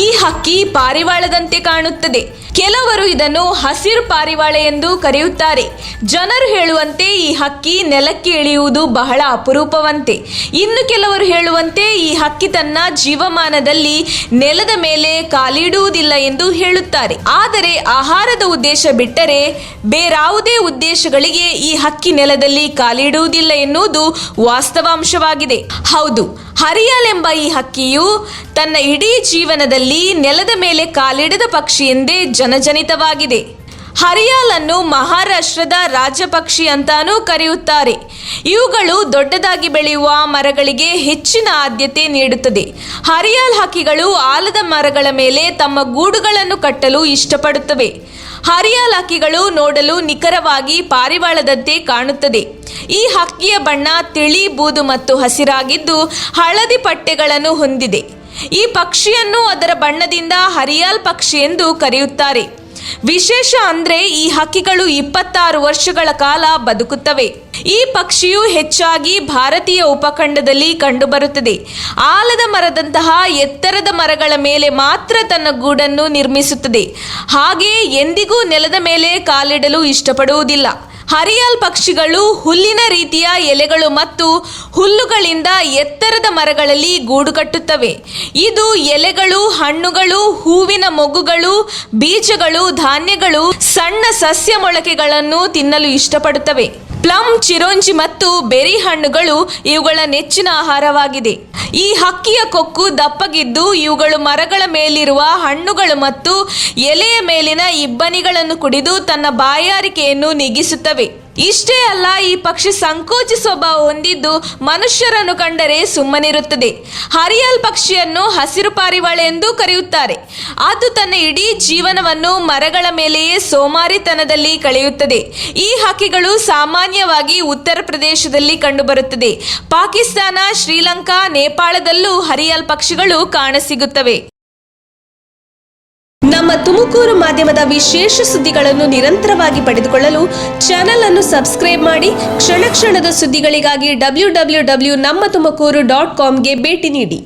ಈ ಹಕ್ಕಿ ಪಾರಿವಾಳದಂತೆ ಕಾಣುತ್ತದೆ. ಕೆಲವರು ಇದನ್ನು ಹಸಿರು ಪಾರಿವಾಳ ಎಂದು ಕರೆಯುತ್ತಾರೆ. ಜನರು ಹೇಳುವಂತೆ ಈ ಹಕ್ಕಿ ನೆಲಕ್ಕೆ ಇಳಿಯುವುದು ಬಹಳ ಅಪರೂಪವಂತೆ. ಇನ್ನು ಕೆಲವರು ಹೇಳುವಂತೆ ಈ ಹಕ್ಕಿ ತನ್ನ ಜೀವಮಾನದಲ್ಲಿ ನೆಲದ ಮೇಲೆ ಕಾಲಿಡುವುದಿಲ್ಲ ಎಂದು ಹೇಳುತ್ತಾರೆ. ಆದರೆ ಆಹಾರದ ಉದ್ದೇಶ ಬಿಟ್ಟರೆ ಬೇರಾವುದೇ ಉದ್ದೇಶಗಳಿಗೆ ಈ ಹಕ್ಕಿ ನೆಲದಲ್ಲಿ ಕಾಲಿಡುವುದಿಲ್ಲ ಎನ್ನುವುದು ವಾಸ್ತವಾಂಶವಾಗಿದೆ. ಹೌದು, ಹರಿಯಾಲ್ ಎಂಬ ಈ ಹಕ್ಕಿಯು ತನ್ನ ಇಡೀ ಜೀವನದಲ್ಲಿ ನೆಲದ ಮೇಲೆ ಕಾಲಿಡದ ಪಕ್ಷಿ ಎಂದೇ ಜನಜನಿತವಾಗಿದೆ. ಹರಿಯಾಲ್ ಅನ್ನು ಮಹಾರಾಷ್ಟ್ರದ ರಾಜಪಕ್ಷಿ ಅಂತಾನೂ ಕರೆಯುತ್ತಾರೆ. ಇವುಗಳು ದೊಡ್ಡದಾಗಿ ಬೆಳೆಯುವ ಮರಗಳಿಗೆ ಹೆಚ್ಚಿನ ಆದ್ಯತೆ ನೀಡುತ್ತದೆ. ಹರಿಯಾಲ್ ಹಕ್ಕಿಗಳು ಆಲದ ಮರಗಳ ಮೇಲೆ ತಮ್ಮ ಗೂಡುಗಳನ್ನು ಕಟ್ಟಲು ಇಷ್ಟಪಡುತ್ತವೆ. ಹರಿಯಾಲ್ ಹಕ್ಕಿಗಳು ನೋಡಲು ನಿಖರವಾಗಿ ಪಾರಿವಾಳದಂತೆ ಕಾಣುತ್ತದೆ. ಈ ಹಕ್ಕಿಯ ಬಣ್ಣ ತಿಳಿ ಬೂದು ಮತ್ತು ಹಸಿರಾಗಿದ್ದು ಹಳದಿ ಪಟ್ಟೆಗಳನ್ನು ಹೊಂದಿದೆ. ಈ ಪಕ್ಷಿಯನ್ನು ಅದರ ಬಣ್ಣದಿಂದ ಹರಿಯಾಲ್ ಪಕ್ಷಿ ಎಂದು ಕರೆಯುತ್ತಾರೆ. ವಿಶೇಷ ಅಂದ್ರೆ ಈ ಹಕ್ಕಿಗಳು 26 ವರ್ಷಗಳ ಕಾಲ ಬದುಕುತ್ತವೆ. ಈ ಪಕ್ಷಿಯು ಹೆಚ್ಚಾಗಿ ಭಾರತೀಯ ಉಪಖಂಡದಲ್ಲಿ ಕಂಡುಬರುತ್ತದೆ. ಆಲದ ಮರದಂತಹ ಎತ್ತರದ ಮರಗಳ ಮೇಲೆ ಮಾತ್ರ ತನ್ನ ಗೂಡನ್ನು ನಿರ್ಮಿಸುತ್ತದೆ. ಹಾಗೆಯೇ ಎಂದಿಗೂ ನೆಲದ ಮೇಲೆ ಕಾಲಿಡಲು ಇಷ್ಟಪಡುವುದಿಲ್ಲ. ಹರಿಯಾಲ್ ಪಕ್ಷಿಗಳು ಹುಲ್ಲಿನ ರೀತಿಯ ಎಲೆಗಳು ಮತ್ತು ಹುಲ್ಲುಗಳಿಂದ ಎತ್ತರದ ಮರಗಳಲ್ಲಿ ಗೂಡು ಕಟ್ಟುತ್ತವೆ. ಇದು ಎಲೆಗಳು, ಹಣ್ಣುಗಳು, ಹೂವಿನ ಮೊಗ್ಗುಗಳು, ಬೀಜಗಳು, ಧಾನ್ಯಗಳು, ಸಣ್ಣ ಸಸ್ಯ ಮೊಳಕೆಗಳನ್ನು ತಿನ್ನಲು ಇಷ್ಟಪಡುತ್ತವೆ. ಪ್ಲಮ್, ಚಿರೋಂಜಿ ಮತ್ತು ಬೆರಿ ಹಣ್ಣುಗಳು ಇವುಗಳ ನೆಚ್ಚಿನ ಆಹಾರವಾಗಿದೆ. ಈ ಹಕ್ಕಿಯ ಕೊಕ್ಕು ದಪ್ಪಗಿದ್ದು ಇವುಗಳು ಮರಗಳ ಮೇಲಿರುವ ಹಣ್ಣುಗಳು ಮತ್ತು ಎಲೆಯ ಮೇಲಿನ ಇಬ್ಬನಿಗಳನ್ನು ಕುಡಿದು ತನ್ನ ಬಾಯಾರಿಕೆಯನ್ನು ನೀಗಿಸುತ್ತವೆ. ಇಷ್ಟೇ ಅಲ್ಲ, ಈ ಪಕ್ಷಿ ಸಂಕೋಚಿ ಸ್ವಭಾವ ಹೊಂದಿದ್ದು ಮನುಷ್ಯರನ್ನು ಕಂಡರೆ ಸುಮ್ಮನಿರುತ್ತದೆ. ಹರಿಯಾಲ್ ಪಕ್ಷಿಯನ್ನು ಹಸಿರು ಪಾರಿವಾಳ ಎಂದೂ ಕರೆಯುತ್ತಾರೆ. ಅದು ತನ್ನ ಇಡೀ ಜೀವನವನ್ನು ಮರಗಳ ಮೇಲೆಯೇ ಸೋಮಾರಿತನದಲ್ಲಿ ಕಳೆಯುತ್ತದೆ. ಈ ಹಕ್ಕಿಗಳು ಸಾಮಾನ್ಯವಾಗಿ ಉತ್ತರ ಪ್ರದೇಶದಲ್ಲಿ ಕಂಡುಬರುತ್ತದೆ. ಪಾಕಿಸ್ತಾನ, ಶ್ರೀಲಂಕಾ, ನೇಪಾಳದಲ್ಲೂ ಹರಿಯಾಲ್ ಪಕ್ಷಿಗಳು ಕಾಣಸಿಗುತ್ತವೆ. ನಮ್ಮ ತುಮಕೂರು ಮಾಧ್ಯಮದ ವಿಶೇಷ ಸುದ್ದಿಗಳನ್ನು ನಿರಂತರವಾಗಿ ಪಡೆದುಕೊಳ್ಳಲು ಚಾನೆಲ್ ಅನ್ನು ಸಬ್ಸ್ಕ್ರೈಬ್ ಮಾಡಿ. ಕ್ಷಣ ಕ್ಷಣದ ಸುದ್ದಿಗಳಿಗಾಗಿ www.nammathumakuru.com ಗೆ ಭೇಟಿ ನೀಡಿ.